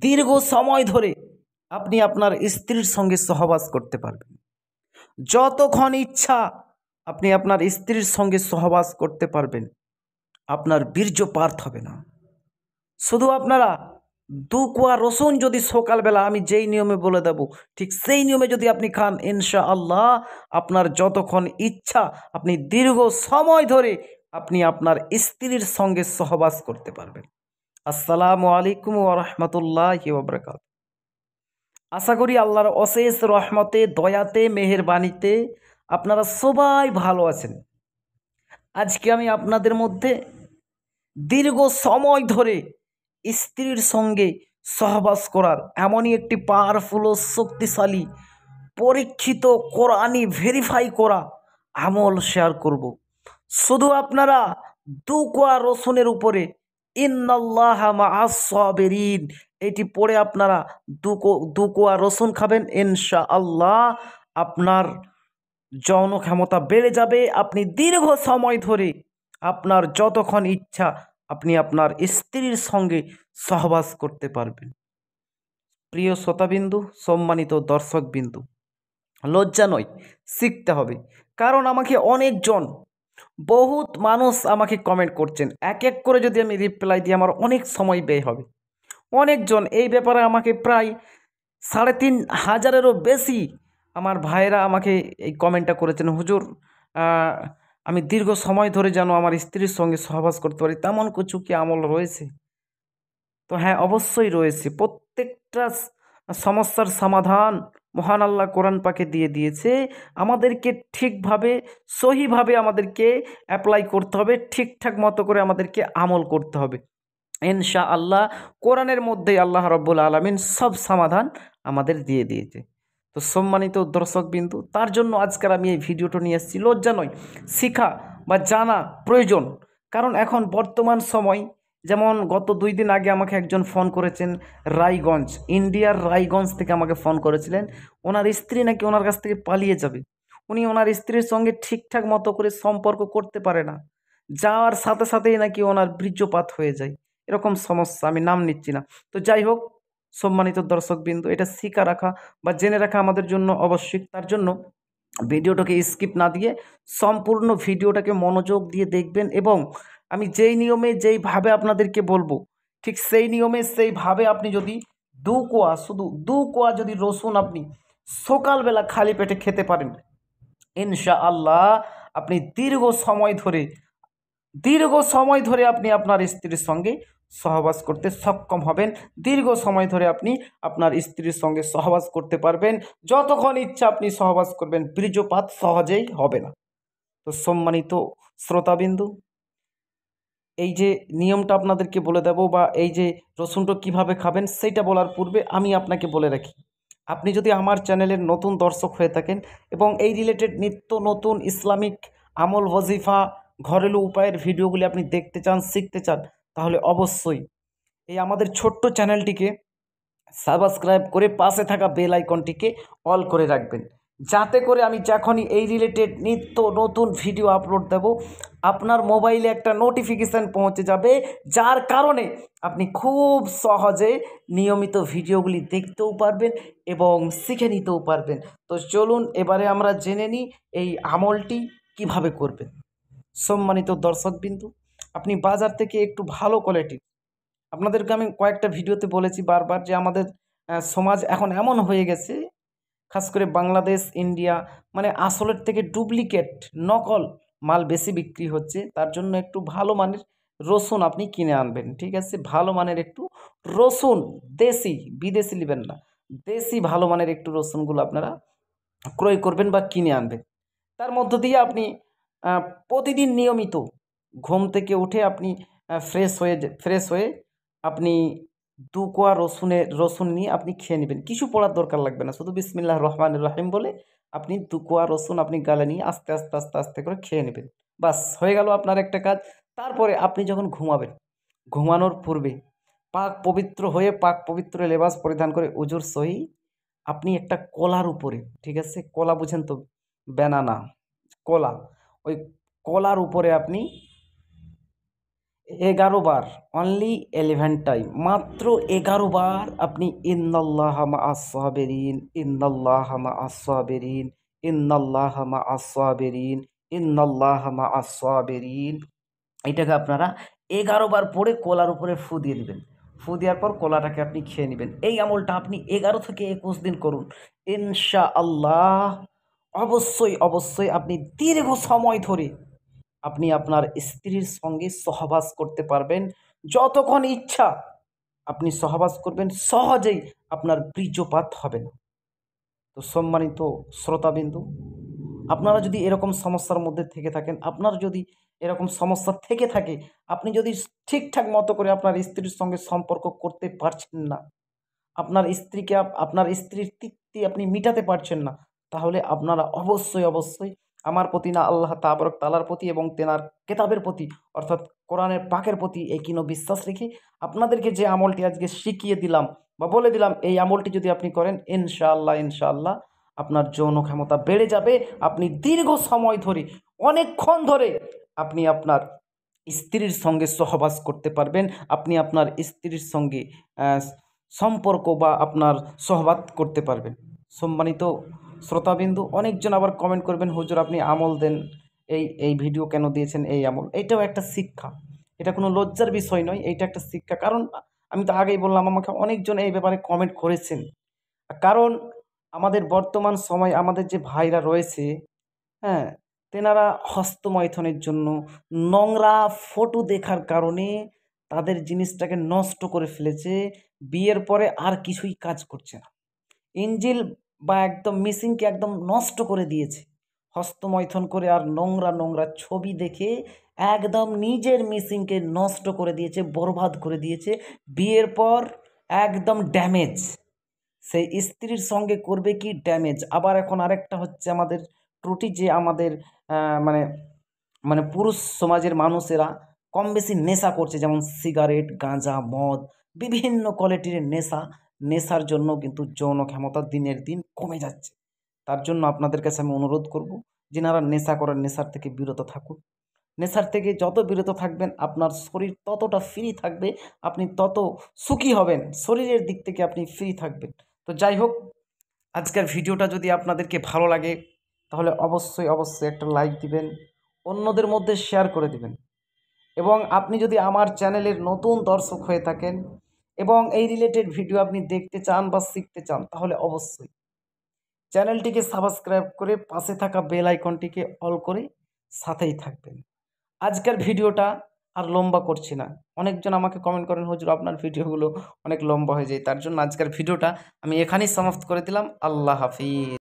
দীর্ঘ সময় ধরে আপনি আপনার স্ত্রীর সঙ্গে সহবাস করতে পারবেন। যতক্ষণ ইচ্ছা আপনি আপনার স্ত্রীর সঙ্গে সহবাস করতে পারবেন। আপনার বীর্যপাত হবে না। শুধু আপনারা 2 কোয়া রসুন যদি সকালবেলা আমি যেই নিয়মে বলে দেব ঠিক সেই নিয়মে যদি আপনি খান, ইনশাআল্লাহ আপনার যতক্ষণ ইচ্ছা আপনি দীর্ঘ সময় ধরে আপনি আপনার স্ত্রীর সঙ্গে সহবাস করতে পারবেন। আসসালামু আলাইকুম ওয়া রাহমাতুল্লাহি ওয়া বারাকাতুহু। আশা করি আল্লাহর অশেষ রহমতে, দয়াতে, মেহেরবানিতে আপনারা সবাই ভালো আছেন। আজকে আমি আপনাদের মধ্যে দীর্ঘ সময় ধরে স্ত্রীর সঙ্গে সহবাস করার এমনই একটি পাওয়ারফুল ও শক্তিশালী পরীক্ষিত কোরআনি ভেরিফাই করা আমল শেয়ার করব। শুধু আপনারা 2 কোয়া রসুনের উপরে ইন্নাল্লাহা মাআস সাবিরিন এটি পড়ে আপনারা 2 কোয়া রসুন খাবেন, ইনশাআল্লাহ আপনার যৌন ক্ষমতা বেড়ে যাবে। আপনি দীর্ঘ সময় ধরে আপনার যতক্ষণ ইচ্ছা আপনি আপনার স্ত্রীর সঙ্গে সহবাস করতে পারবেন। প্রিয় শ্রোতাবিন্দু, সম্মানিত দর্শকবিন্দু, লজ্জা নয়, শিখতে হবে। কারণ আমাকে অনেকজন, বহুত মানুষ আমাকে কমেন্ট করছেন। এক এক করে যদি আমি রিপ্লাই দিই আমার অনেক সময় ব্যয় হবে। অনেকজন এই ব্যাপারে আমাকে প্রায় 3,500-এরও বেশি আমার ভাইয়েরা আমাকে এই কমেন্টটা করেছেন, হুজুর আমি দীর্ঘ সময় ধরে যেন আমার স্ত্রীর সঙ্গে সহবাস করতে পারি, তেমন কিছু কি আমল রয়েছে? তো হ্যাঁ, অবশ্যই রয়েছে। প্রত্যেকটা সমস্যার সমাধান মহান আল্লাহ কোরআন পাকে দিয়ে দিয়েছে। আমাদেরকে ঠিকভাবে, সহিভাবে আমাদেরকে অ্যাপ্লাই করতে হবে, ঠিকঠাক মতো করে আমাদেরকে আমল করতে হবে। ইনশাআল্লাহ কোরআনের মধ্যেই আল্লাহ রাব্বুল আলামিন সব সমাধান আমাদের দিয়ে দিয়েছে। তো সম্মানিত দর্শকবিন্দু, তার জন্য আজকের আমি এই ভিডিওটা নিয়ে এসেছি। লজ্জা নয়, শিখা বা জানা প্রয়োজন। কারণ এখন বর্তমান সময়, যেমন গত 2 দিন আগে আমাকে একজন ফোন করেছেন রায়গঞ্জ, ইন্ডিয়ার রায়গঞ্জ থেকে আমাকে ফোন করেছিলেন। ওনার স্ত্রী নাকি ওনার কাছ থেকে পালিয়ে যাবে। উনি ওনার স্ত্রীর সঙ্গে ঠিকঠাক মতো করে সম্পর্ক করতে পারে না, যাওয়ার সাথে সাথেই নাকি ওনার বীর্যপাত হয়ে যায়। এরকম সমস্যা, আমি নাম নিচ্ছি না। তো যাই হোক, সম্মানিত দর্শকবৃন্দ, এটা শিখা রাখা বা জেনে রাখা আমাদের জন্য আবশ্যিক। তার জন্য ভিডিওটাকে স্কিপ না দিয়ে সম্পূর্ণ ভিডিওটাকে মনোযোগ দিয়ে দেখবেন এবং আমি যেই নিয়মে যেইভাবে আপনাদেরকে বলবো ঠিক সেই নিয়মে সেইভাবে আপনি যদি 2 কোয়া, শুধু 2 কোয়া যদি রসুন আপনি সকালবেলা খালি পেটে খেতে পারেন, ইনশাআল্লাহ আপনি দীর্ঘ সময় ধরে আপনি আপনার স্ত্রীর সঙ্গে সহবাস করতে সক্ষম হবেন। দীর্ঘ সময় ধরে আপনি আপনার স্ত্রীর সঙ্গে সহবাস করতে পারবেন। যতক্ষণ ইচ্ছা আপনি সহবাস করবেন, বীর্যপাত সহজেই হবে না। তো সম্মানিত শ্রোতাবিন্দু, এই যে নিয়মটা আপনাদেরকে বলে দেব বা এই যে রসুনটা কিভাবে খাবেন সেইটা বলার পূর্বে আমি আপনাকে বলে রাখি, আপনি যদি আমার চ্যানেলের নতুন দর্শক হয়ে থাকেন এবং এই রিলেটেড নিত্য নতুন ইসলামিক আমল, ওয়াজিফা, ঘরেলু উপায়ের ভিডিওগুলি আপনি দেখতে চান, শিখতে চান, তাহলে অবশ্যই এই আমাদের ছোট্ট চ্যানেলটিকে সাবস্ক্রাইব করে পাশে থাকা বেল আইকনটিকে অল করে রাখবেন, যাতে করে আমি যখনই এই রিলেটেড নিত্য নতুন ভিডিও আপলোড দেব আপনার মোবাইলে একটা নোটিফিকেশান পৌঁছে যাবে, যার কারণে আপনি খুব সহজে নিয়মিত ভিডিওগুলি দেখতেও পারবেন এবং শিখে নিতেও পারবেন। তো চলুন এবারে আমরা জেনে নিই এই আমলটি কিভাবে করবেন। সম্মানিত দর্শকবিন্দু, আপনি বাজার থেকে একটু ভালো কোয়ালিটির, আপনাদেরকে আমি কয়েকটা ভিডিওতে বলেছি বারবার যে আমাদের সমাজ এখন এমন হয়ে গেছে, খাস করে বাংলাদেশ, ইন্ডিয়া, মানে আসলের থেকে ডুপ্লিকেট, নকল মাল বেশি বিক্রি হচ্ছে। তার জন্য একটু ভালো মানের রসুন আপনি কিনে আনবেন, ঠিক আছে? ভালো মানের একটু রসুন, দেশি, বিদেশি নেবেন না, দেশি ভালো মানের একটু রসুনগুলো আপনারা ক্রয় করবেন বা কিনে আনবেন। তার মধ্য দিয়ে আপনি প্রতিদিন নিয়মিত ঘুম থেকে উঠে আপনি ফ্রেশ হয়ে আপনি 2 কোয়া রসুন নিয়ে আপনি খেয়ে নেবেন। কিছু পড়ার দরকার লাগবে না, শুধু বিসমিল্লাহির রহমানির রহিম বলে আপনি 2 কোয়া রসুন আপনি গালে নিয়ে আস্তে আস্তে আস্তে আস্তে করে খেয়ে নেবেন। বাস হয়ে গেল আপনার একটা কাজ। তারপরে আপনি যখন ঘুমাবেন, ঘুমানোর পূর্বে পাক পবিত্র লেবাস পরিধান করে উজুর সহি আপনি একটা কলার উপরে, ঠিক আছে? কলা বুঝেন তো, ব্যানানা, কলা, ওই কলার উপরে আপনি 11 বার, অনলি 11 টাইম, মাত্র 11 বার আপনি ইন্নাল্লাহা মাআস সাবিরিন, ইন্নাল্লাহা মাআস সাবিরিন, ইন্নাল্লাহা মাআস সাবিরিন, ইন্নাল্লাহা মাআস সাবিরিন, এটাকে আপনারা 11 বার পড়ে কলার উপরে ফু দিয়ে দিবেন। ফু দেওয়ার পর কলাটাকে আপনি খেয়ে নেবেন। এই আমলটা আপনি 11 থেকে 21 দিন করুন, ইনশাআল্লাহ অবশ্যই অবশ্যই আপনি দীর্ঘ সময় ধরে আপনি আপনার স্ত্রীর সঙ্গে সহবাস করতে পারবেন। যতক্ষণ ইচ্ছা আপনি সহবাস করবেন, সহজেই আপনার বীর্যপাত হবে না। তো সম্মানিত শ্রোতাবিন্দু, আপনারা যদি এরকম সমস্যার মধ্যে থেকে থাকেন, আপনার যদি এরকম সমস্যা থেকে থাকে, আপনি যদি ঠিকঠাক মতো করে আপনার স্ত্রীর সঙ্গে সম্পর্ক করতে পারছেন না, আপনার স্ত্রীকে আপনার স্ত্রীর তৃপ্তি আপনি মিটাতে পারছেন না, তাহলে আপনারা অবশ্যই অবশ্যই আমার প্রতি না, আল্লাহ তাবারক তাআলার প্রতি এবং তেনার কেতাবের প্রতি অর্থাৎ কোরআনের পাকের প্রতি একীন বিশ্বাস রেখে আপনাদেরকে যে আমলটি আজকে শিখিয়ে দিলাম বা বলে দিলাম, এই আমলটি যদি আপনি করেন, ইনশাআল্লাহ ইনশাআল্লাহ আপনার যৌন ক্ষমতা বেড়ে যাবে। আপনি দীর্ঘ সময় ধরে, অনেকক্ষণ ধরে আপনি আপনার স্ত্রীর সঙ্গে সহবাস করতে পারবেন। আপনি আপনার স্ত্রীর সঙ্গে সম্পর্ক বা আপনার সহবাত করতে পারবেন। সম্মানিত শ্রোতাবিন্দু, অনেকজন আবার কমেন্ট করবেন, হুজুর আপনি আমল দেন, এই ভিডিও কেন দিয়েছেন, এই আমল। এটাও একটা শিক্ষা, এটা কোনো লজ্জার বিষয় নয়, এইটা একটা শিক্ষা। কারণ আমি তো আগেই বললাম, আমাকে অনেকজন এই ব্যাপারে কমেন্ট করেছেন। কারণ আমাদের বর্তমান সময় আমাদের যে ভাইরা রয়েছে, হ্যাঁ, তেনারা হস্তমৈথুনের জন্য নোংরা ফটো দেখার কারণে তাদের জিনিসটাকে নষ্ট করে ফেলেছে। বিয়ের পরে আর কিছুই কাজ করছে না, ইঞ্জিল বা একদম মিসিংকে একদম নষ্ট করে দিয়েছে। হস্তমৈথুন করে আর নোংরা নোংরা ছবি দেখে একদম নিজের মিসিংকে নষ্ট করে দিয়েছে, বরবাদ করে দিয়েছে। বিয়ের পর একদম ড্যামেজ, সেই স্ত্রীর সঙ্গে করবে কি ড্যামেজ। আবার এখন আরেকটা হচ্ছে আমাদের ত্রুটি, যে আমাদের মানে মানে পুরুষ সমাজের মানুষেরা কম বেশি নেশা করছে, যেমন সিগারেট, গাঁজা, মদ, বিভিন্ন কোয়ালিটির নেশার জন্য কিন্তু যৌন ক্ষমতা দিনের দিন কমে যাচ্ছে। তার জন্য আপনাদের কাছে আমি অনুরোধ করব, যেনারা নেশা করেন নেশার থেকে বিরত থাকুন। নেশার থেকে যত বিরত থাকবেন আপনার শরীর ততটা ফ্রি থাকবে, আপনি তত সুখী হবেন, শরীরের দিক থেকে আপনি ফ্রি থাকবেন। তো যাই হোক, আজকের ভিডিওটা যদি আপনাদেরকে ভালো লাগে তাহলে অবশ্যই অবশ্যই একটা লাইক দিবেন, অন্যদের মধ্যে শেয়ার করে দিবেন। এবং আপনি যদি আমার চ্যানেলের নতুন দর্শক হয়ে থাকেন এবং এই রিলেটেড ভিডিও আপনি দেখতে চান বা শিখতে চান, তাহলে অবশ্যই চ্যানেলটিকে সাবস্ক্রাইব করে পাশে থাকা বেল আইকনটিকে অল করে সাথেই থাকবেন। আজকের ভিডিওটা আর লম্বা করছি না। অনেকজন আমাকে কমেন্ট করেন, হুজুর আপনার ভিডিওগুলো অনেক লম্বা হয়ে যায়, তার জন্য আজকের ভিডিওটা আমি এখানেই সমাপ্ত করে দিলাম। আল্লাহ হাফিজ।